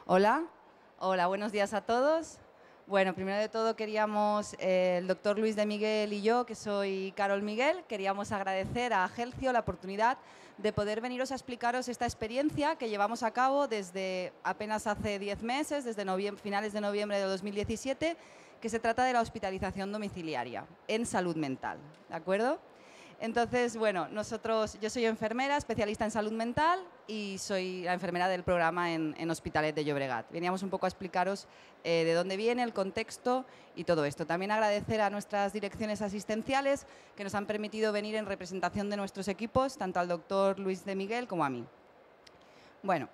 Hola, hola, buenos días a todos. Bueno, primero de todo queríamos, el doctor Luis de Miguel y yo, que soy Carol Miguel, queríamos agradecer a Gelcio la oportunidad de poder veniros a explicaros esta experiencia que llevamos a cabo desde apenas hace 10 meses, desde finales de noviembre de 2017, que se trata de la hospitalización domiciliaria en salud mental, ¿de acuerdo? Entonces, bueno, yo soy enfermera, especialista en salud mental y soy la enfermera del programa en Hospitalet de Llobregat. Veníamos un poco a explicaros de dónde viene, el contexto y todo esto. También agradecer a nuestras direcciones asistenciales que nos han permitido venir en representación de nuestros equipos, tanto al doctor Luis de Miguel como a mí. Bueno,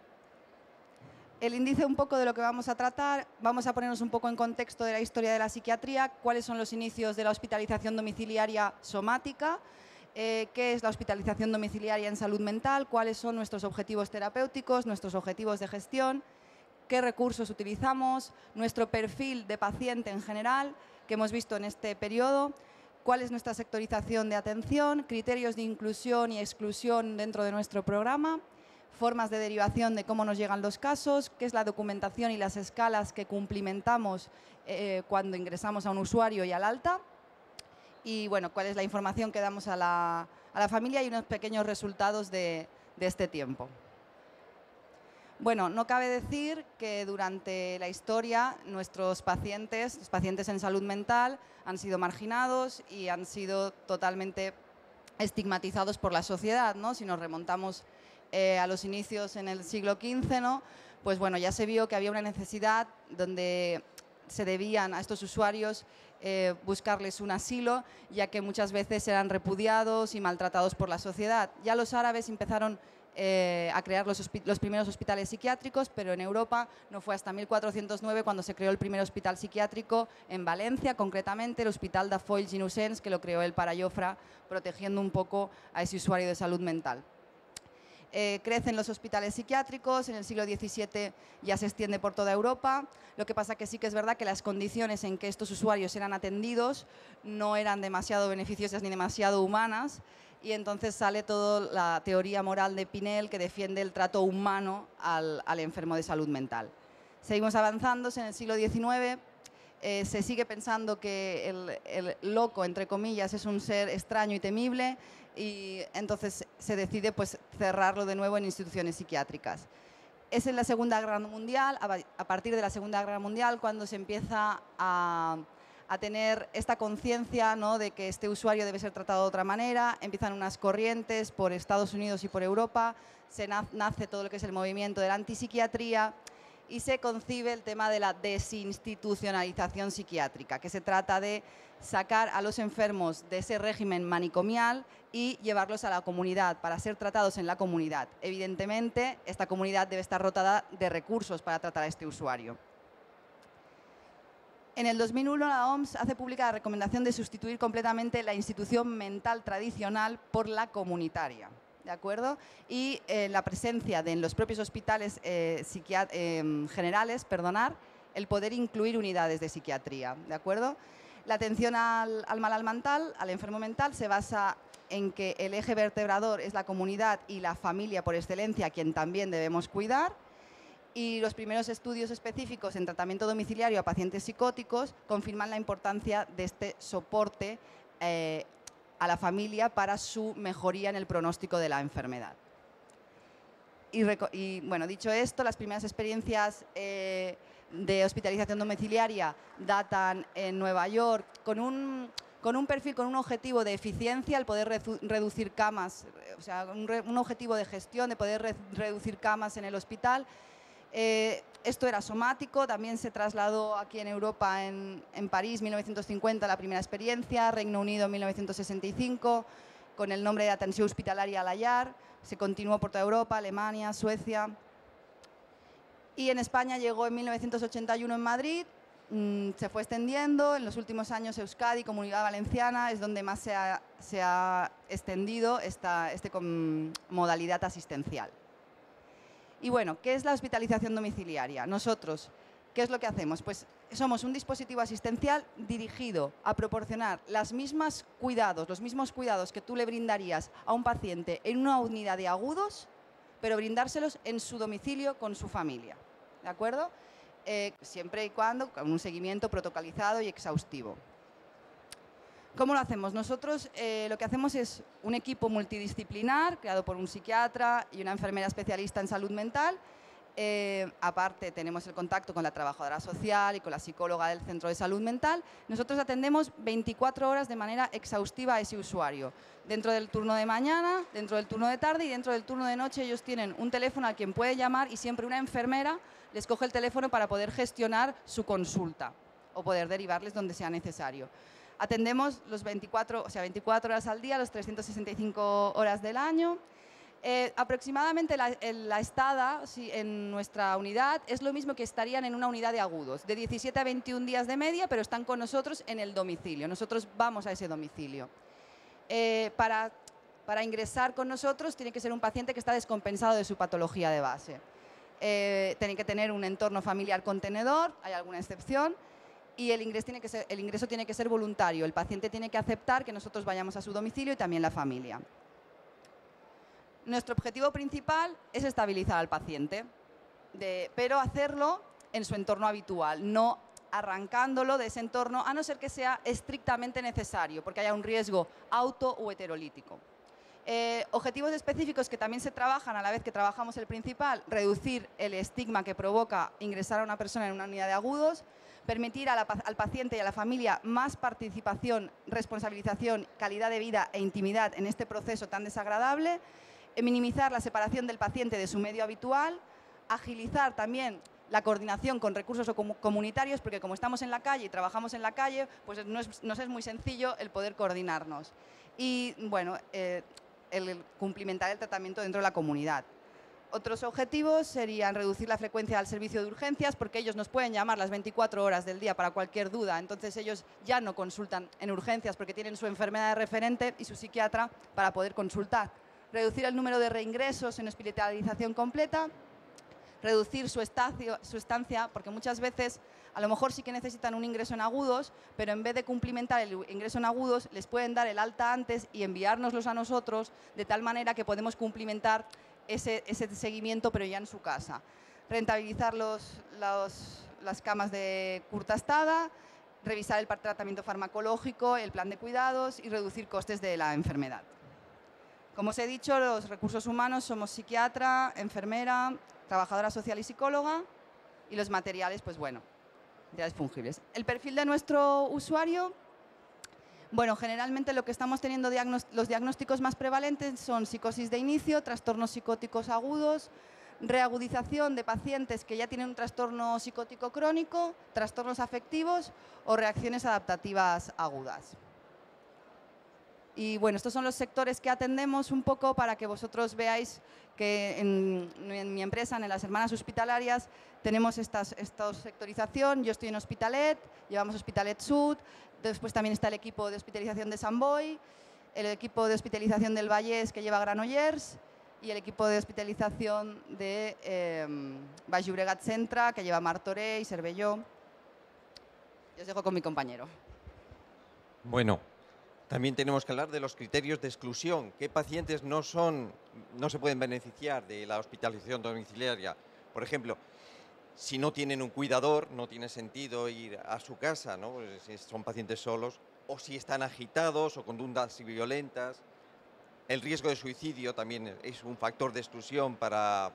el índice un poco de lo que vamos a tratar, vamos a ponernos un poco en contexto de la historia de la psiquiatría, cuáles son los inicios de la hospitalización domiciliaria somática, qué es la hospitalización domiciliaria en salud mental, cuáles son nuestros objetivos terapéuticos, nuestros objetivos de gestión, qué recursos utilizamos, nuestro perfil de paciente en general que hemos visto en este periodo, cuál es nuestra sectorización de atención, criterios de inclusión y exclusión dentro de nuestro programa, formas de derivación de cómo nos llegan los casos, qué es la documentación y las escalas que cumplimentamos cuando ingresamos a un usuario y al alta, y bueno, cuál es la información que damos a la familia y unos pequeños resultados de este tiempo. Bueno, no cabe decir que durante la historia nuestros pacientes, los pacientes en salud mental, han sido marginados y han sido totalmente estigmatizados por la sociedad, ¿no? Si nos remontamos a los inicios en el siglo XV, ¿no? Pues bueno, ya se vio que había una necesidad donde se debían a estos usuarios buscarles un asilo, ya que muchas veces eran repudiados y maltratados por la sociedad. Ya los árabes empezaron a crear los primeros hospitales psiquiátricos, pero en Europa no fue hasta 1409 cuando se creó el primer hospital psiquiátrico en Valencia, concretamente el Hospital de Folls Innocents, que lo creó el Pare Jofre, protegiendo un poco a ese usuario de salud mental. Crecen los hospitales psiquiátricos, en el siglo XVII ya se extiende por toda Europa, lo que pasa que sí que es verdad que las condiciones en que estos usuarios eran atendidos no eran demasiado beneficiosas ni demasiado humanas, y entonces sale toda la teoría moral de Pinel que defiende el trato humano al enfermo de salud mental. Seguimos avanzando, en el siglo XIX se sigue pensando que el loco, entre comillas, es un ser extraño y temible, y entonces se decide pues, cerrarlo de nuevo en instituciones psiquiátricas. Es en la Segunda Guerra Mundial, a partir de la Segunda Guerra Mundial, cuando se empieza a tener esta conciencia, ¿no?, de que este usuario debe ser tratado de otra manera. Empiezan unas corrientes por Estados Unidos y por Europa, nace todo lo que es el movimiento de la antipsiquiatría, y se concibe el tema de la desinstitucionalización psiquiátrica, que se trata de sacar a los enfermos de ese régimen manicomial y llevarlos a la comunidad para ser tratados en la comunidad. Evidentemente, esta comunidad debe estar dotada de recursos para tratar a este usuario. En el 2001 la OMS hace pública la recomendación de sustituir completamente la institución mental tradicional por la comunitaria. ¿De acuerdo? Y la presencia en los propios hospitales generales, el poder incluir unidades de psiquiatría. ¿De acuerdo? La atención al mal mental, al enfermo mental, se basa en que el eje vertebrador es la comunidad y la familia por excelencia, a quien también debemos cuidar. Y los primeros estudios específicos en tratamiento domiciliario a pacientes psicóticos confirman la importancia de este soporte a la familia para su mejoría en el pronóstico de la enfermedad. Y bueno, dicho esto, las primeras experiencias de hospitalización domiciliaria datan en Nueva York con un perfil, con un objetivo de eficiencia, el poder reducir camas, o sea, un objetivo de gestión, de poder reducir camas en el hospital. Esto era somático, también se trasladó aquí en Europa, en París, 1950, la primera experiencia, Reino Unido, 1965, con el nombre de atención hospitalaria a la llar, se continuó por toda Europa, Alemania, Suecia, y en España llegó en 1981 en Madrid, se fue extendiendo, en los últimos años Euskadi, Comunidad Valenciana, es donde más se ha extendido esta modalidad asistencial. Y bueno, ¿qué es la hospitalización domiciliaria? Nosotros, ¿qué es lo que hacemos? Pues somos un dispositivo asistencial dirigido a proporcionar los mismos cuidados que tú le brindarías a un paciente en una unidad de agudos, pero brindárselos en su domicilio con su familia. ¿de acuerdo? Siempre y cuando con un seguimiento protocolizado y exhaustivo. ¿Cómo lo hacemos? Nosotros lo que hacemos es un equipo multidisciplinar creado por un psiquiatra y una enfermera especialista en salud mental. Aparte tenemos el contacto con la trabajadora social y con la psicóloga del centro de salud mental. Nosotros atendemos 24 horas de manera exhaustiva a ese usuario. Dentro del turno de mañana, dentro del turno de tarde y dentro del turno de noche ellos tienen un teléfono al quien puede llamar y siempre una enfermera les coge el teléfono para poder gestionar su consulta o poder derivarles donde sea necesario. Atendemos los 24 horas al día, los 365 horas del año. Aproximadamente la estada en nuestra unidad es lo mismo que estarían en una unidad de agudos, de 17 a 21 días de media, pero están con nosotros en el domicilio. Nosotros vamos a ese domicilio. Para ingresar con nosotros tiene que ser un paciente que está descompensado de su patología de base. Tiene que tener un entorno familiar contenedor, hay alguna excepción, y el ingreso tiene que ser voluntario. El paciente tiene que aceptar que nosotros vayamos a su domicilio y también la familia. Nuestro objetivo principal es estabilizar al paciente, pero hacerlo en su entorno habitual, no arrancándolo de ese entorno, a no ser que sea estrictamente necesario, porque haya un riesgo auto o heterolítico. Objetivos específicos que también se trabajan a la vez que trabajamos el principal: reducir el estigma que provoca ingresar a una persona en una unidad de agudos, permitir al paciente y a la familia más participación, responsabilización, calidad de vida e intimidad en este proceso tan desagradable, minimizar la separación del paciente de su medio habitual, agilizar también la coordinación con recursos comunitarios, porque como estamos en la calle y trabajamos en la calle, pues nos es muy sencillo el poder coordinarnos. Y bueno, el cumplimentar el tratamiento dentro de la comunidad. Otros objetivos serían reducir la frecuencia del servicio de urgencias, porque ellos nos pueden llamar las 24 horas del día para cualquier duda, entonces ellos ya no consultan en urgencias porque tienen su enfermedad de referente y su psiquiatra para poder consultar. Reducir el número de reingresos en hospitalización completa, reducir su estancia, porque muchas veces a lo mejor sí que necesitan un ingreso en agudos, pero en vez de cumplimentar el ingreso en agudos, les pueden dar el alta antes y enviárnoslos a nosotros, de tal manera que podemos cumplimentar ese seguimiento, pero ya en su casa. Rentabilizar las camas de curta estada, revisar el tratamiento farmacológico, el plan de cuidados y reducir costes de la enfermedad. Como os he dicho, los recursos humanos somos psiquiatra, enfermera, trabajadora social y psicóloga, y los materiales, pues bueno, materiales fungibles. El perfil de nuestro usuario, bueno, generalmente lo que estamos teniendo los diagnósticos más prevalentes son psicosis de inicio, trastornos psicóticos agudos, reagudización de pacientes que ya tienen un trastorno psicótico crónico, trastornos afectivos o reacciones adaptativas agudas. Y bueno, estos son los sectores que atendemos un poco para que vosotros veáis que en mi empresa, en las Hermanas Hospitalarias, tenemos esta sectorización. Yo estoy en Hospitalet, llevamos Hospitalet Sud, después también está el equipo de hospitalización de Sant Boi, el equipo de hospitalización del Vallès que lleva Granollers y el equipo de hospitalización de Baix Llobregat Centre que lleva Martorell y Cervelló. Y os dejo con mi compañero. Bueno. También tenemos que hablar de los criterios de exclusión. ¿Qué pacientes no se pueden beneficiar de la hospitalización domiciliaria? Por ejemplo, si no tienen un cuidador, no tiene sentido ir a su casa, ¿no? Si son pacientes solos, o si están agitados o conductas violentas. El riesgo de suicidio también es un factor de exclusión para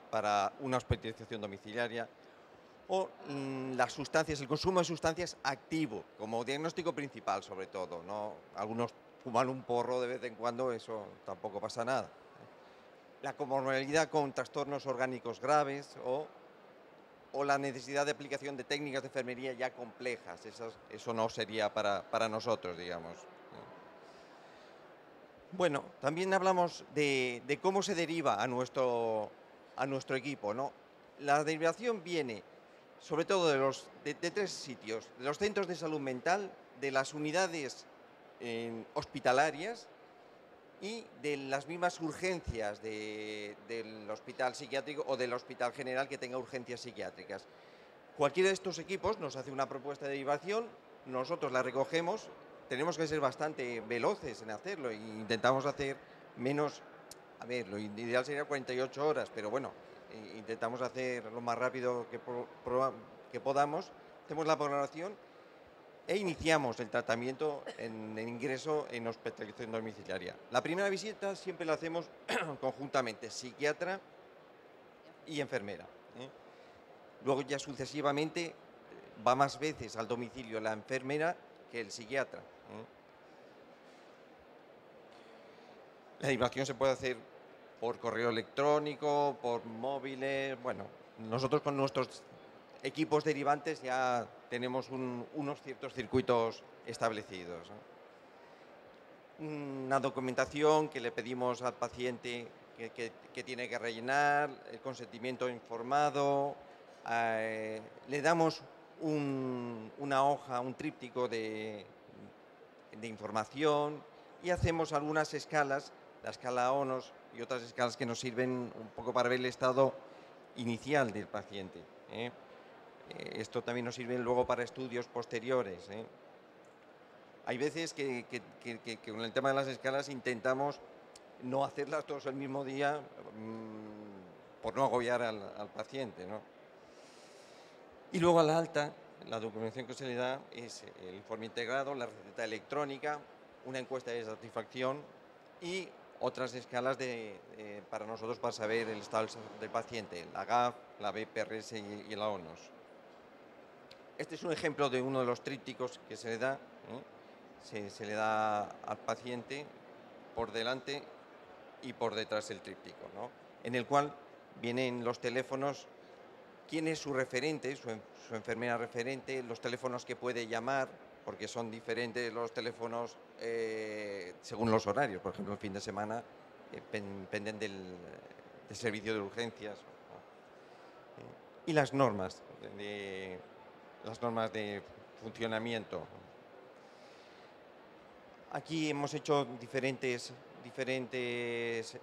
una hospitalización domiciliaria. O las sustancias, el consumo de sustancias activo, como diagnóstico principal sobre todo, ¿no? Algunos fuman un porro de vez en cuando, eso tampoco pasa nada. La comorbilidad con trastornos orgánicos graves o la necesidad de aplicación de técnicas de enfermería ya complejas, eso no sería para nosotros, digamos. Bueno, también hablamos de cómo se deriva a nuestro equipo, ¿no? La derivación viene sobre todo de tres sitios: de los centros de salud mental, de las unidades hospitalarias y de las mismas urgencias del hospital psiquiátrico o del hospital general que tenga urgencias psiquiátricas. Cualquiera de estos equipos nos hace una propuesta de derivación, nosotros la recogemos, tenemos que ser bastante veloces en hacerlo e intentamos hacer menos, a ver, lo ideal sería 48 horas, pero bueno, intentamos hacer lo más rápido que podamos, hacemos la programación e iniciamos el tratamiento en ingreso en hospitalización domiciliaria. La primera visita siempre la hacemos conjuntamente, psiquiatra y enfermera. Luego ya sucesivamente va más veces al domicilio la enfermera que el psiquiatra. La derivación se puede hacer por correo electrónico, por móviles. Bueno, nosotros con nuestros equipos derivantes ya tenemos unos ciertos circuitos establecidos, ¿no? Una documentación que le pedimos al paciente que tiene que rellenar, el consentimiento informado, le damos una hoja, un tríptico de información y hacemos algunas escalas, la escala ONOS y otras escalas que nos sirven un poco para ver el estado inicial del paciente. Esto también nos sirve luego para estudios posteriores. Hay veces que con el tema de las escalas intentamos no hacerlas todos el mismo día por no agobiar al paciente, ¿no? Y luego a la alta, la documentación que se le da es el informe integrado, la receta electrónica, una encuesta de satisfacción y otras escalas para nosotros para saber el estado del paciente, la GAF, la BPRS y la ONOS. Este es un ejemplo de uno de los trípticos que se le da. Se le da al paciente por delante y por detrás el tríptico, ¿no? En el cual vienen los teléfonos, quién es su referente, su enfermera referente, los teléfonos que puede llamar, porque son diferentes los teléfonos según los horarios. Por ejemplo, el fin de semana dependen del servicio de urgencias, ¿no? Y las normas de funcionamiento. Aquí hemos hecho diferentes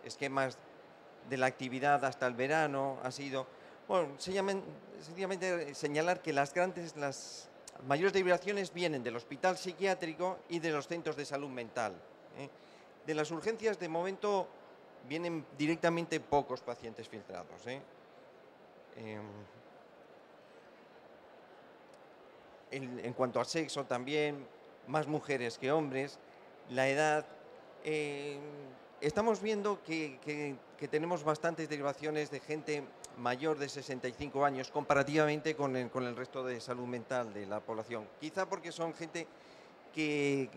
esquemas de la actividad hasta el verano. Ha sido, bueno, sencillamente señalar que las mayores derivaciones vienen del hospital psiquiátrico y de los centros de salud mental. De las urgencias, de momento, vienen directamente pocos pacientes filtrados. En cuanto a sexo también, más mujeres que hombres. La edad, estamos viendo que tenemos bastantes derivaciones de gente mayor de 65 años comparativamente con el resto de salud mental de la población. Quizá porque son gente que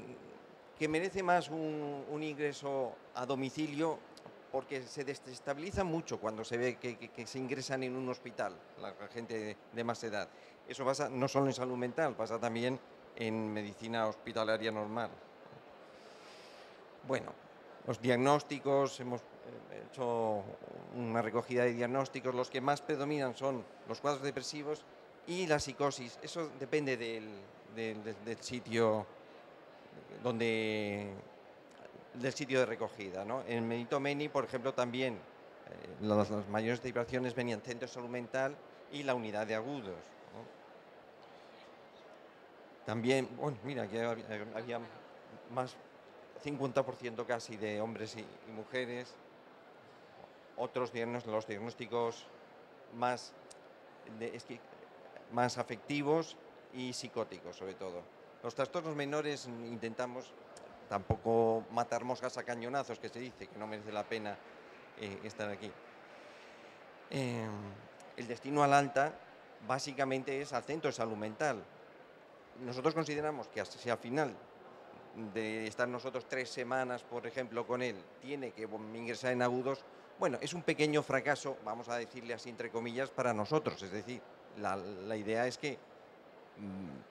merece más un ingreso a domicilio, porque se desestabiliza mucho cuando se ve que se ingresan en un hospital, la gente de más edad. Eso pasa no solo en salud mental, pasa también en medicina hospitalaria normal. Bueno, los diagnósticos, hemos hecho una recogida de diagnósticos. Los que más predominan son los cuadros depresivos y la psicosis. Eso depende del sitio del sitio de recogida, ¿no? En Menitomeni, por ejemplo, también las mayores derivaciones venían centro de salud mental y la unidad de agudos, ¿no? También, bueno, mira, que había más 50% casi de hombres y mujeres. Otros los diagnósticos más afectivos y psicóticos, sobre todo. Los trastornos menores intentamos tampoco matar moscas a cañonazos, que se dice, que no merece la pena estar aquí. El destino al alta básicamente es al centro de salud mental. Nosotros consideramos que si al final de estar nosotros 3 semanas, por ejemplo, con él, tiene que ingresar en agudos, bueno, es un pequeño fracaso, vamos a decirle así entre comillas, para nosotros. Es decir, la idea es que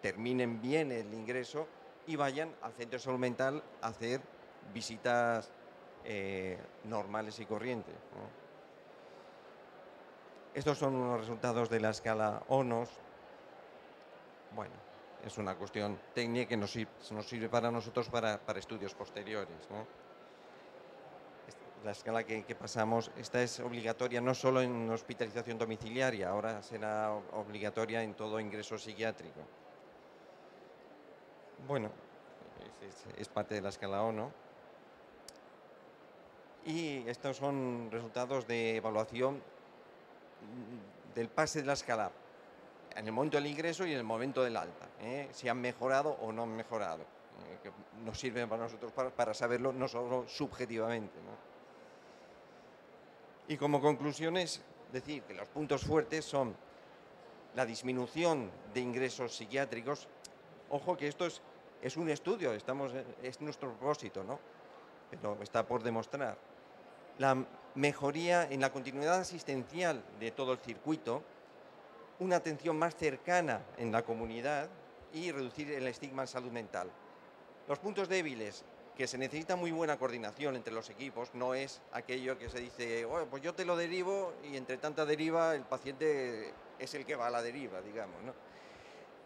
terminen bien el ingreso y vayan al centro de salud mental a hacer visitas normales y corrientes, ¿no? Estos son unos resultados de la escala ONOS. Bueno, es una cuestión técnica que nos sirve para nosotros para estudios posteriores, ¿no? La escala que pasamos, esta es obligatoria no solo en hospitalización domiciliaria, ahora será obligatoria en todo ingreso psiquiátrico. Bueno, es parte de la escala ONO. Y estos son resultados de evaluación del pase de la escala en el momento del ingreso y en el momento del alta, si han mejorado o no han mejorado, que nos sirve para nosotros para saberlo no solo subjetivamente, ¿no? Y como conclusiones, decir que los puntos fuertes son la disminución de ingresos psiquiátricos. Ojo que esto es un estudio, es nuestro propósito, ¿no? Pero está por demostrar. La mejoría en la continuidad asistencial de todo el circuito, una atención más cercana en la comunidad y reducir el estigma en salud mental. Los puntos débiles, que se necesita muy buena coordinación entre los equipos, no es aquello que se dice, oh, pues yo te lo derivo y entre tanta deriva el paciente es el que va a la deriva, digamos, ¿no?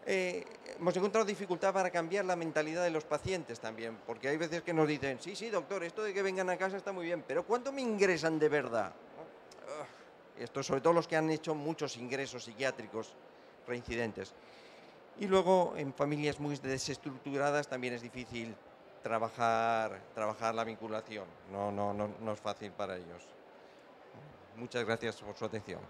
Hemos encontrado dificultad para cambiar la mentalidad de los pacientes también, porque hay veces que nos dicen, sí, sí, doctor, esto de que vengan a casa está muy bien, pero ¿cuánto me ingresan de verdad? Esto sobre todo los que han hecho muchos ingresos psiquiátricos reincidentes. Y luego en familias muy desestructuradas también es difícil trabajar la vinculación, no es fácil para ellos. Muchas gracias por su atención.